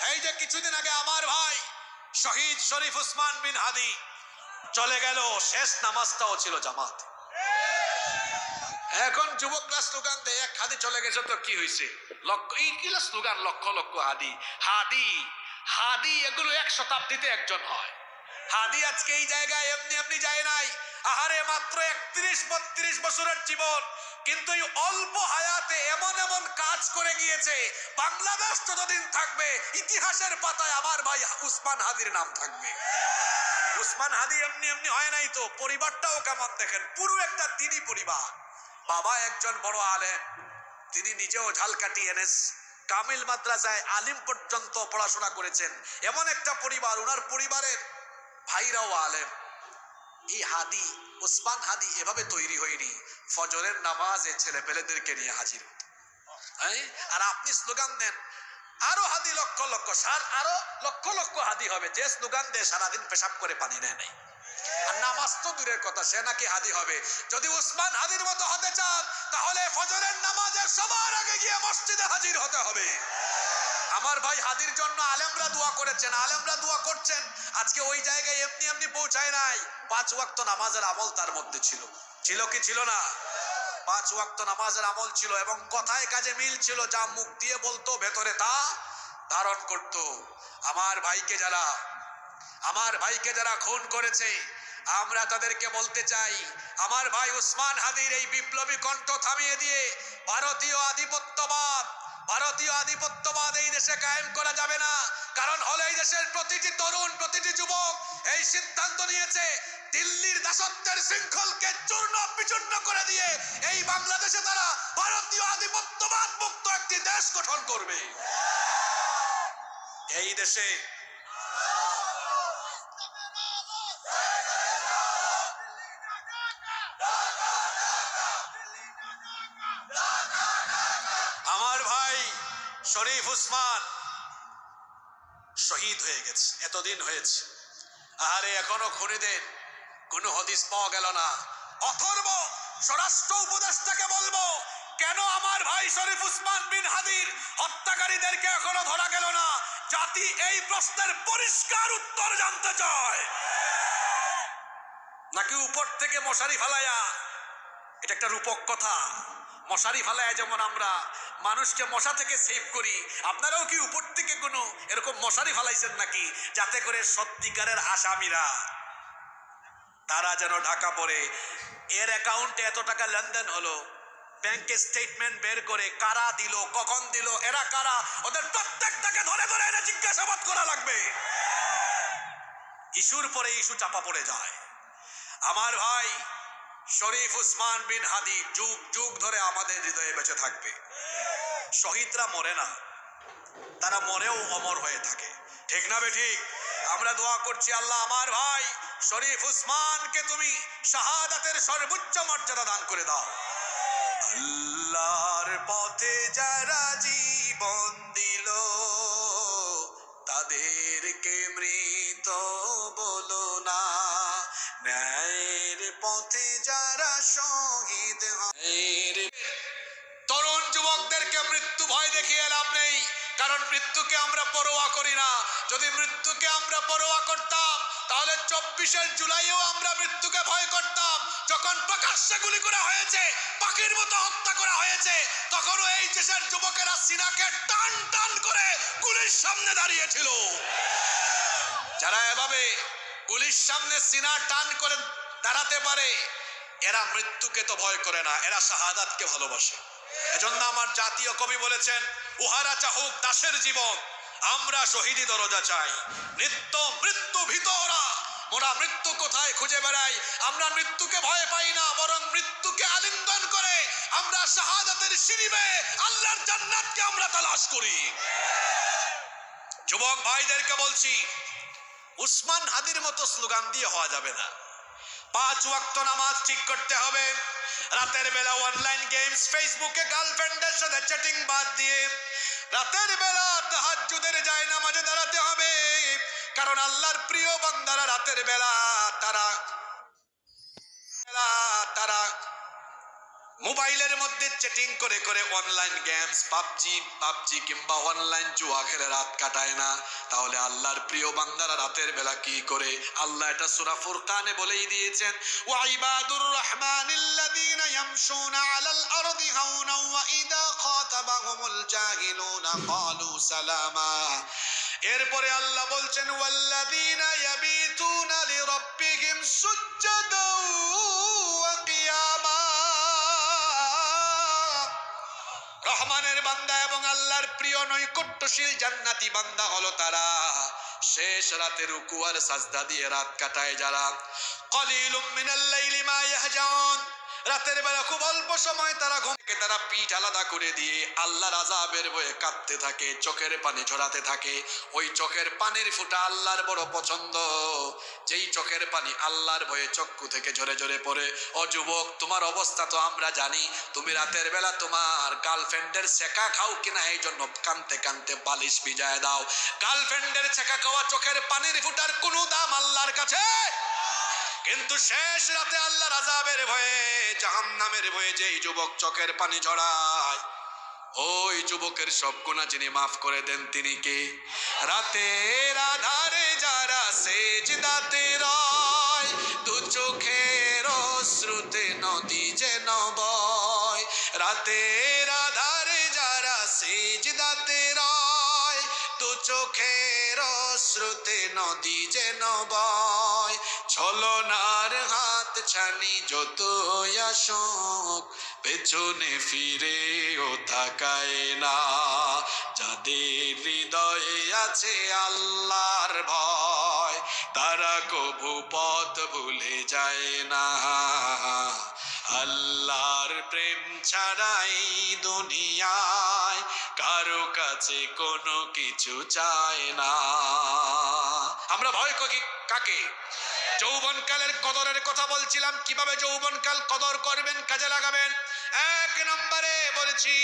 এই যে কিছুদিন আগে আমার ভাই শহীদ শরীফ উসমান বিন হাদি চলে গেল, শেষ নামাজটাও ছিল জামাত। এখন যুবকরা স্লোগান দেয় এক হাদি চলে গেছে তো কি হয়েছে, লক্ষ কিলা স্লোগান, লক্ষ লক্ষ হাদি হাদি হাদি, এগুলো 1 শতাব্দীতে একজন হয়। হাদি আজকে এই জায়গায় এমনি এমনি যায় নাই। আহারে মাত্র 31-32 বছরের জীবন, কিন্তু এই অল্প হায়াতে এমন এমন কাজ করে গিয়েছে, বাংলাদেশ যতদিন থাকবে ইতিহাসের পাতায় আমার ভাই উসমান হাদির নাম থাকবে। উসমান হাদি এমনি এমনি হয় নাই তো, পরিবারটাও কেমন দেখেন, পুরো একটা দিনই পরিবার। বাবা একজন বড় আলেম, তিনি নিজেও ঝালকাঠি এনএস কামিল মাদ্রাসায় আলিম পর্যন্ত পড়াশোনা করেছেন। এমন একটা পরিবার, ওনার পরিবারের ভাইরাও আলেম। এই হাদি উসমান হাদি এভাবে তৈরি হয়নি, ফজরের নামাজে ছেলে পেলেদেরকে নিয়ে হাজির। আর আপনি স্লোগান দেন আরো হাদি লক্ষ লক্ষ, আরো লক্ষ লক্ষ হাদি হবে, যে স্লোগান দেয় সারাদিন পেশাব করে পানি নেয় নাই। আর নামাজ তো দূরের কথা, সে নাকি হাদি হবে। যদি উসমান হাদির মতো হতে চান তাহলে ফজরের নামাজের সবার আগে গিয়ে মসজিদে হাজির হতে হবে। আমার ভাই হাদির জন্য আলেমরা দোয়া করেছেন, আলেমরা দোয়া করছেন। আজকে ওই জায়গায় এমনি এমনি পৌঁছায় নাই। 5 ওয়াক্ত নামাজের আমল তার মধ্যে ছিল, ছিল কি ছিল না? 5 ওয়াক্ত নামাজের আমল ছিল এবং কথায় কাজে মিল ছিল, যা মুখ দিয়ে বলতো ভেতরে তা ধারণ করত। আমার ভাইকে যারা খুন করেছে, আমরা তাদেরকে বলতে চাই, আমার ভাই উসমান হাদির এই বিপ্লবী কণ্ঠ থামিয়ে দিয়ে ভারতীয় আধিপত্যবাদ এই দেশে কায়েম করা যাবে না। কারণ হলো এই দেশের প্রতিটি তরুণ, প্রতিটি যুবক এই সিদ্ধান্ত নিয়েছে, দিল্লির দাসত্বের শৃঙ্খলকে চূর্ণ বিচূর্ণ করে দিয়ে এই বাংলাদেশে তারা ভারতীয় আধিপত্যবাদ মুক্ত একটি দেশ গঠন করবে। এই দেশে আমার ভাই শরীফ উসমান শহীদ হয়ে গেছে, এতদিন হয়েছে, আরে এখনো খুনিদের কোনো হদিস পাওয়া গেল না। অথর্ব স্বরাষ্ট্র উপদেষ্টাকে বলবো, কেন আমার ভাই শরীফ উসমান বিন হাদির হত্যাকারীদেরকে এখনো ধরা গেল না? জাতি এই প্রশ্নের পরিষ্কার উত্তর জানতে চায়। নাকি উপর থেকে মশারি ফালায়া, এটা একটা রূপক কথা, মশারি ফালায়া যেমন আমরা মানুষকে মশা থেকে সেভ করি, আপনারাও কি উপর থেকে কোনো এরকম মশারি ফালাইছেন নাকি, যাতে করে সত্যিকারের আসামিরা তারা যেন ঢাকা পড়ে? এর অ্যাকাউন্টে এত টাকা লেনদেন হলো, ব্যাংকে স্টেটমেন্ট বের করে কারা দিল, কখন দিল, এরা কারা, ওদের প্রত্যেকটাকে ধরে ধরে এনে জিজ্ঞাসাবাদ করা লাগবে। ইস্যুর পরে ইস্যু চাপা পড়ে যায়। আমার ভাই শরীফ উসমান বিন হাদি যুগ যুগ ধরে আমাদের হৃদয়ে বেঁচে থাকবে। শহীদরা মরে না, তারা মরেও অমর হয়ে থাকে, ঠিক না বেঠিক? আমরা দোয়া করছি, আল্লাহ আমার ভাই শরীফ উসমানকে তুমি শাহাদাতের সর্বোচ্চ মর্যাদা দান করে দাও। আল্লাহর পথে যারা জীবন দিল, তাদেরকে মৃত বলো না। ন্যায়ের পথে যারা শহীদ হয়, তরুণ যুবকদেরকে মৃত্যু ভয় দেখিয়ে লাভ নেই, কারণ মৃত্যুকে আমরা পরোয়া করি না। যদি মৃত্যুকে আমরা পরোয়া করতাম তাহলে 24শে জুলাইও আমরা মৃত্যুকে ভয় করতাম। যখন প্রকাশ্যে গুলি করা হয়েছে, পাখির মতো হত্যা করা হয়েছে, তখনও এই দেশের যুবকেরা সিনাকে টান টান করে গুলির সামনে দাঁড়িয়েছিল। যারা এভাবে গুলির সামনে সিনা টান করে দাঁড়াতে পারে, এরা মৃত্যুকে তো ভয় করে না, এরা শাহাদাতকে ভালোবাসে। এজন্য আমার জাতীয় কবি বলেছেন, উহারা চাহুক দাসের জীবন, আমরা শহীদি দরজা চাই। নিত্য মৃত্যু ভিতরা, মোরা মৃত্যু কোথায় খুঁজে বেড়াই। আমরা মৃত্যুকে ভয় পাই না, বরং মৃত্যুকে আলিঙ্গন করে আমরা শাহাদাতের সিঁড়ি বেয়ে আল্লাহর জান্নাতকে আমরা তালাশ করি। যুবক ভাইদেরকে বলছি, উসমান হাদির মতো স্লোগান দিয়ে হওয়া যাবে না। 5 ওয়াক্ত নামাজ ঠিক করতে হবে। রাতের বেলা অনলাইন গেমস, ফেসবুকে গার্লফ্রেন্ডের সাথে চ্যাটিং বাদ দিয়ে রাতের বেলা তাহাজ্জুদের জায়নামাজে দাঁড়াতে হবে। কারণ আল্লাহর প্রিয় বান্দারা রাতের বেলা তারা মোবাইলের মধ্যে চ্যাটিং করে করে অনলাইন গেমস পাবজি কিংবা অনলাইন জুয়া খেলে রাত কাটায় না, তাহলে আল্লাহর প্রিয় বান্দারা রাতের বেলা কি করে? আল্লাহ এটা সূরা ফুরকানে বলেই দিয়েছেন, ওয়া ইবাদুর রহমানিল্লাযীনা ইয়ামশুনা আলাল আরদি হাওনা ওয়া ইযা খাতাবাহুমুল জাহিলুনা ক্বালু সালামা। এরপরে আল্লাহ বলছেন, ওয়াল্লাযীনা ইয়াবিতুনা লিরাব্বিহিম সুজ্জাদাও ওয়া কিয়ামা। রহমানের বান্দা এবং আল্লাহর প্রিয় নৈকট্যশীল জান্নাতি বান্দা হলো তারা শেষ রাতে রুকু আর সাজদা দিয়ে রাত কাটায় যারা। কলিলুম মিনাল লাইলি মা ইয়াহজাউন, রাতের বেলা খুব অল্প সময় তারা ঘুম থেকে তারা পিঠ আলাদা করে দিয়ে আল্লাহর আযাবের ভয়ে কাঁদতে থাকে, চোখের পানি ঝরাতে থাকে। ওই চোখের পানির ফোঁটা আল্লাহর বড় পছন্দ, যেই চোখের পানি আল্লাহর ভয়ে চক্ষু থেকে ঝরে ঝরে পড়ে। ও যুবক, তোমার অবস্থা তো আমরা জানি। তুমি রাতের বেলা তোমার গার্লফ্রেন্ডের ছেকা খাও কিনা এই জন্য কানতে কানতে বালিশ ভিজায় দাও। গার্লফ্রেন্ডের ছেকা খাওয়া চোখের পানির ফোঁটার কোনো দাম আল্লাহর কাছে? কিন্তু শেষ রাতে আল্লাহর আযাবের ভয়ে, জাহান্নামের ভয়ে যেই যুবক চোখের পানি ঝরায়, ওই যুবকের সব গুনাহ যিনি মাফ করে দেন তিনি কে? রাতের আধারে যারা সেজদাতে রয়, দু চোখের অশ্রুতে নদী যেন বয়। রাতের আধারে যারা সেজদাতে রয়, দু চোখের অশ্রুতে নদী যেন বয়। ছলনার হাত ছানি যতই আসুক, পেছনে ফিরেও তাকায় না। যাদের হৃদয়ে আছে আল্লাহর ভয়, তারা কভু পথ ভুলে যায় না। আল্লাহর প্রেম ছাড়াই দুনিয়ায় কারো কাছে কোনো কিছু চায় না। আমরা ভয় করি কাকে? যৌবনকালের কদরের কথা বলছিলাম, কিভাবে যৌবনকাল কদর করবেন, কাজে লাগাবেন। এক নম্বরে বলেছি